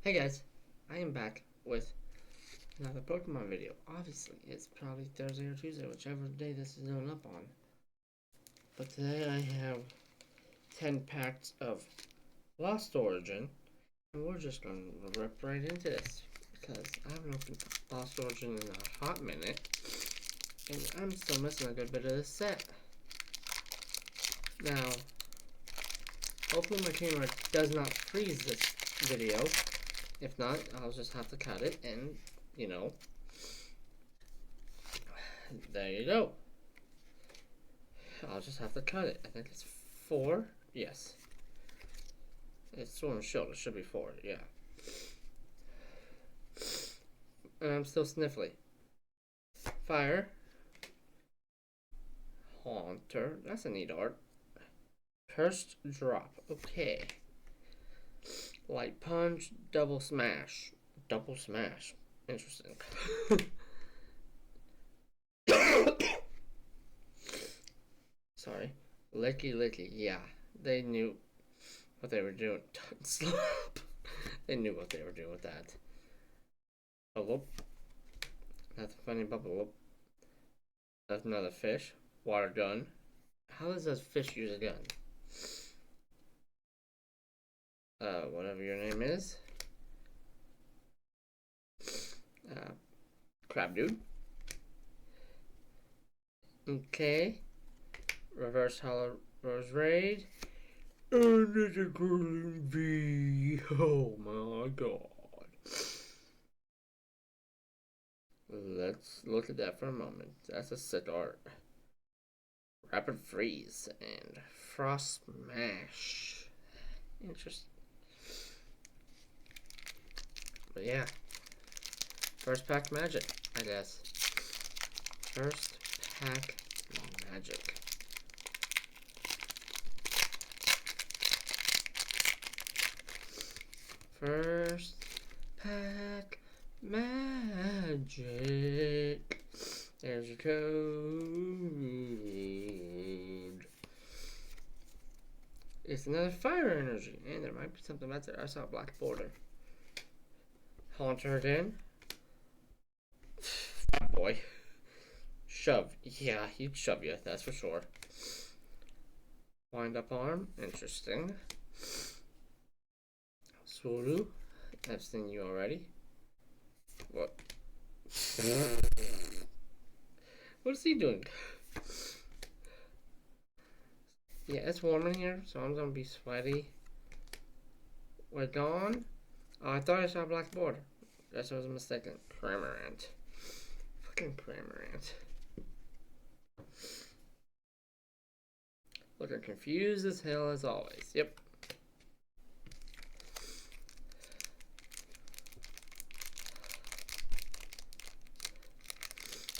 Hey guys, I am back with another Pokemon video. Obviously, it's probably Thursday or Tuesday, whichever day this is going up on. But today I have 10 packs of Lost Origin, and we're just going to rip right into this. Because I haven't opened Lost Origin in a hot minute, and I'm still missing a good bit of this set. Now, hopefully my camera does not freeze this video. If not, I'll just have to cut it and, there you go. I'll just have to cut it. I think it's 4. Yes. It's Sword and Shield. It should be 4. Yeah. And I'm still sniffly. Fire. Haunter. That's a neat art. Cursed Drop. Okay. Light Punch. Double Smash. Double Smash. Interesting. Sorry. Licky Licky. Yeah. They knew what they were doing. Slap. They knew what they were doing with that. Oh, whoop. That's a funny bubble. Whoop. That's another fish. Water gun. How does a fish use a gun? Whatever your name is. Crab dude. Okay. Reverse Hollow Rose Raid. And it's a Golden V. Oh my god. Let's look at that for a moment. That's a sick art. Rapid Freeze and Frost Smash. Interesting. But yeah. First pack magic, I guess. First pack magic. First pack magic. There's your code. It's another fire energy. And there might be something back there. I saw a black border. Haunter again. Boy. Shove. Yeah, he'd shove you, that's for sure. Wind up arm. Interesting. Sworu. I've seen you already. What? What is he doing? Yeah, it's warm in here, so I'm gonna be sweaty. We're gone. Oh, I thought I saw a black border. Guess I was mistaken. Cramorant. Fucking Cramorant. Looking confused as hell as always. Yep.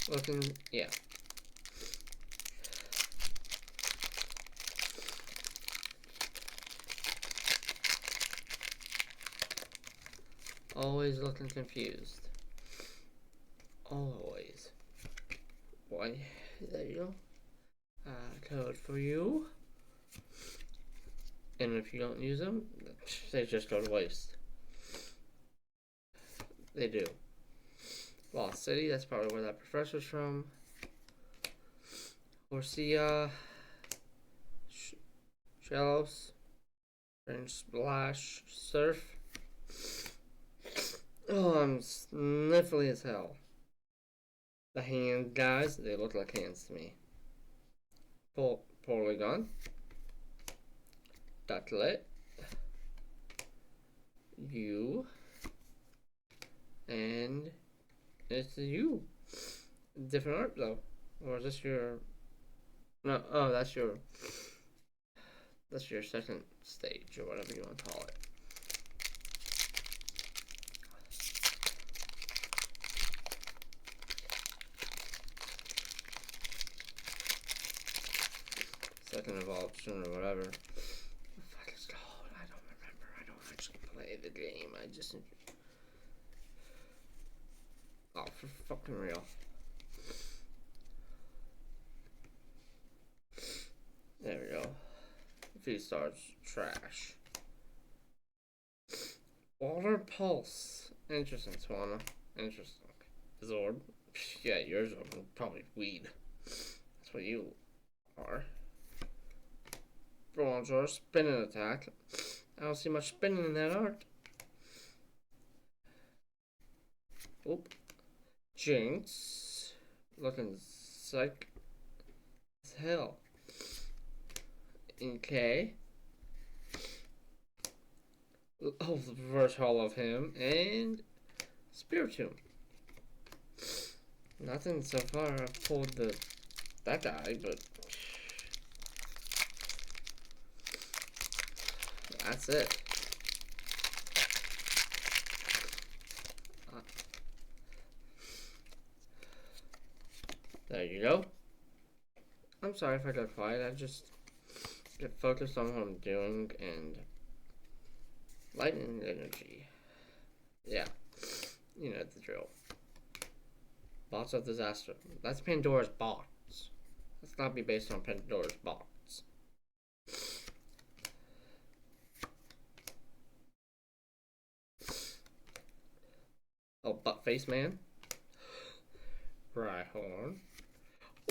Looking, yeah. Always looking confused. Always. Boy, there you go. Code for you. And if you don't use them, they just go to waste. They do. Lost City, that's probably where that professor's from. Orsia. Shellos. French Splash. Surf. Oh, I'm sniffly as hell. The hand guys, they look like hands to me. Polygon. Ducklet. You. And it's you. Different art though. Or is this your... No, oh, that's your second stage or whatever you want to call it. Second evolution or whatever. Fuck is called? I don't remember. I don't actually play the game. I just... Oh, for fucking real. There we go. V-Star's trash. Water pulse. Interesting, Swana. Interesting. Zord. Yeah, yours are probably weed. That's what you are. Bronzor, spinning attack. I don't see much spinning in that art. Oop. Jinx. Looking psych as hell. Okay. Oh, the reverse hall of him. And Spiritomb. Nothing so far. I've pulled that guy, but that's it. There you go. I'm sorry if I got quiet. I just get focused on what I'm doing and lightning energy. Yeah, you know the drill. Bots of disaster. That's Pandora's box. Let's not be based on Pandora's box. Oh, butt face man. Rhyhorn.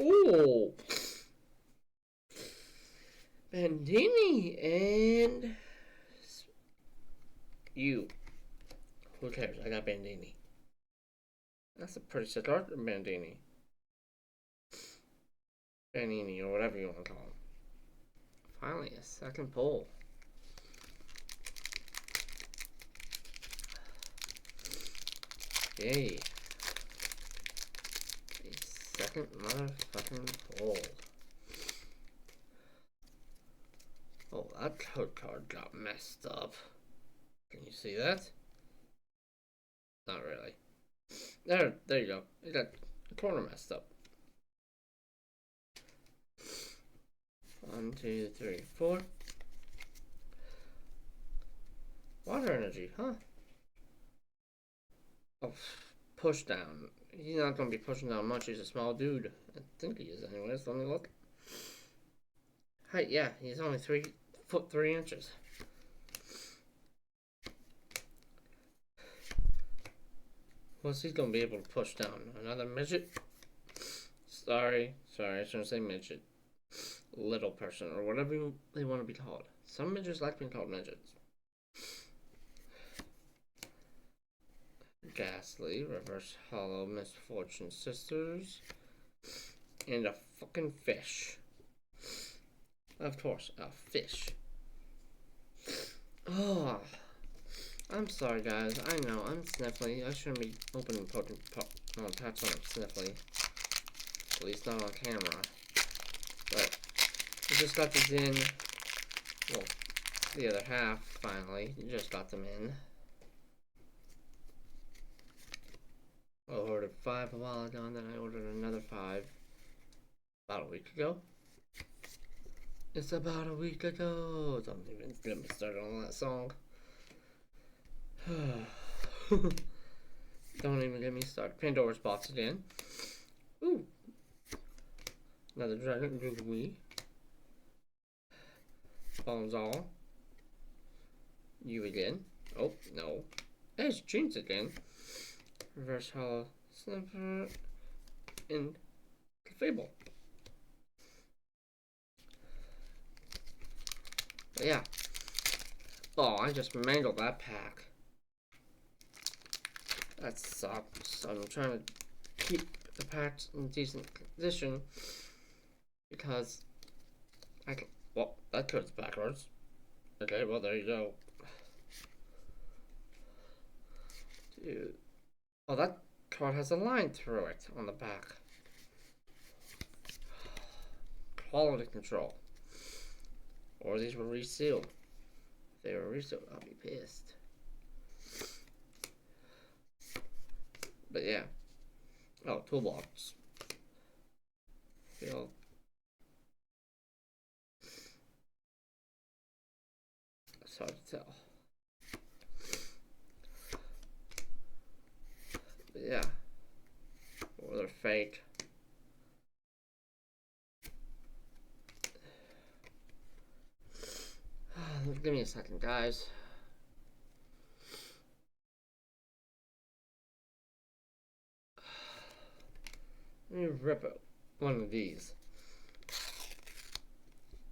Oh! Bandini and you. Who cares? I got Bandini. That's a pretty sick art, Bandini. Bandini, or whatever you want to call him. Finally, a second pull. Yay. A second motherfucking pull. Oh, that code card got messed up. Can you see that? Not really. There you go. It got the corner messed up. 1, 2, 3, 4. Water energy, huh? Oh, push down. He's not gonna be pushing down much. He's a small dude. I think he is, anyways. Let me look. Height, yeah, he's only 3 foot 3 inches. What's he gonna be able to push down? Another midget? Sorry, I shouldn't say midget. Little person, or whatever they want to be called. Some midgets like being called midgets. Ghastly, Reverse Hollow, Misfortune Sisters, and a fucking fish. Of course, a fish. Oh, I'm sorry, guys. I know I'm sniffly. I shouldn't be opening packs when I'm sniffly. At least not on camera. But I just got these in. Well, the other half finally. Just got them in. I ordered 5 a while ago, and then I ordered another 5 about a week ago. It's about a week ago. Don't even get me started on that song. Don't even get me started. Pandora's box again. Ooh. Another dragon, Jubilee. Bonzal. You again. Oh, no. There's Jinx again. Reverse Hollow Snapper. And Fable. But yeah. Oh, I just mangled that pack. That sucks. I'm trying to keep the packs in decent condition because I can. Well, that goes backwards. Okay, well, there you go. Dude. Oh, that card has a line through it on the back. Quality control. Or these were resealed. If they were resealed, I'll be pissed. But yeah. Oh, toolbox. Feel. It's hard to tell. But yeah. Or they're fake. Give me a second, guys. Let me rip out one of these.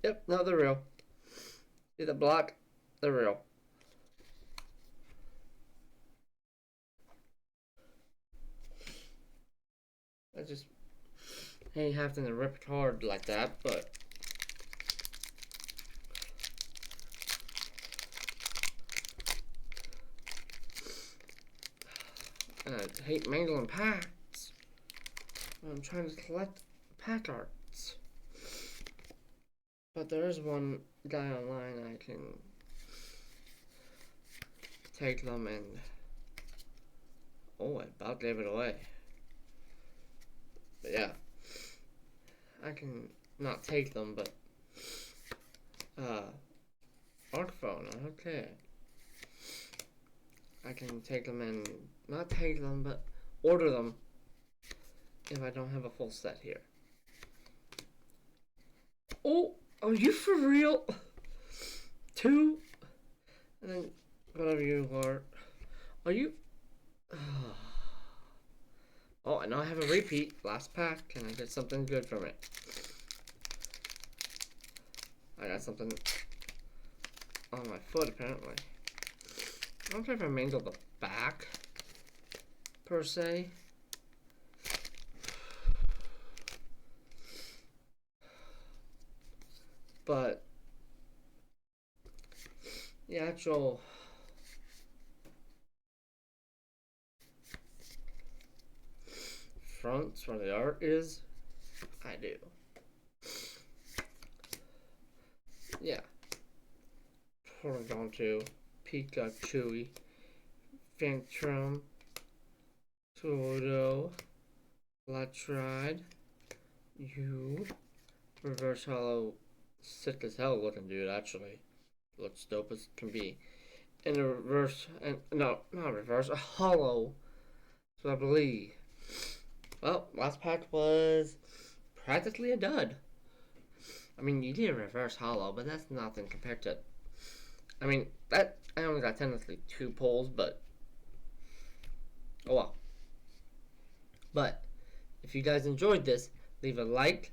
Yep, no, they're real. See the block? They're real. I just ain't having to rip it hard like that, but I hate mangling packs. I'm trying to collect pack arts. But there is one guy online I can take them and... Oh, I about gave it away. But yeah. I can not take them, but... Arc phone, okay. I can take them and... Not take them, but order them if I don't have a full set here. Oh, are you for real? 2? And then whatever you are. Are you? Oh, and now I have a repeat. Last pack. Can I get something good from it? I got something on my foot, apparently. I don't care if I mangled the back, per se. But the actual fronts where the art is, I do. Yeah. We're going to Pikachu, Phantom, Toto, Latride, you, Reverse Hollow, sick as hell looking dude, actually. Looks dope as can be. And a reverse, and no, not reverse, a hollow. So I believe. Well, last pack was practically a dud. I mean, you did a reverse hollow, but that's nothing compared to. I mean, that I only got technically 2 pulls, but oh well. But if you guys enjoyed this, leave a like.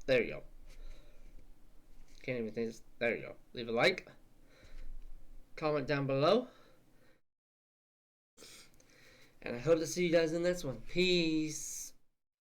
There you go. Can't even think. There you go. Leave a like. Comment down below. And I hope to see you guys in the next one. Peace.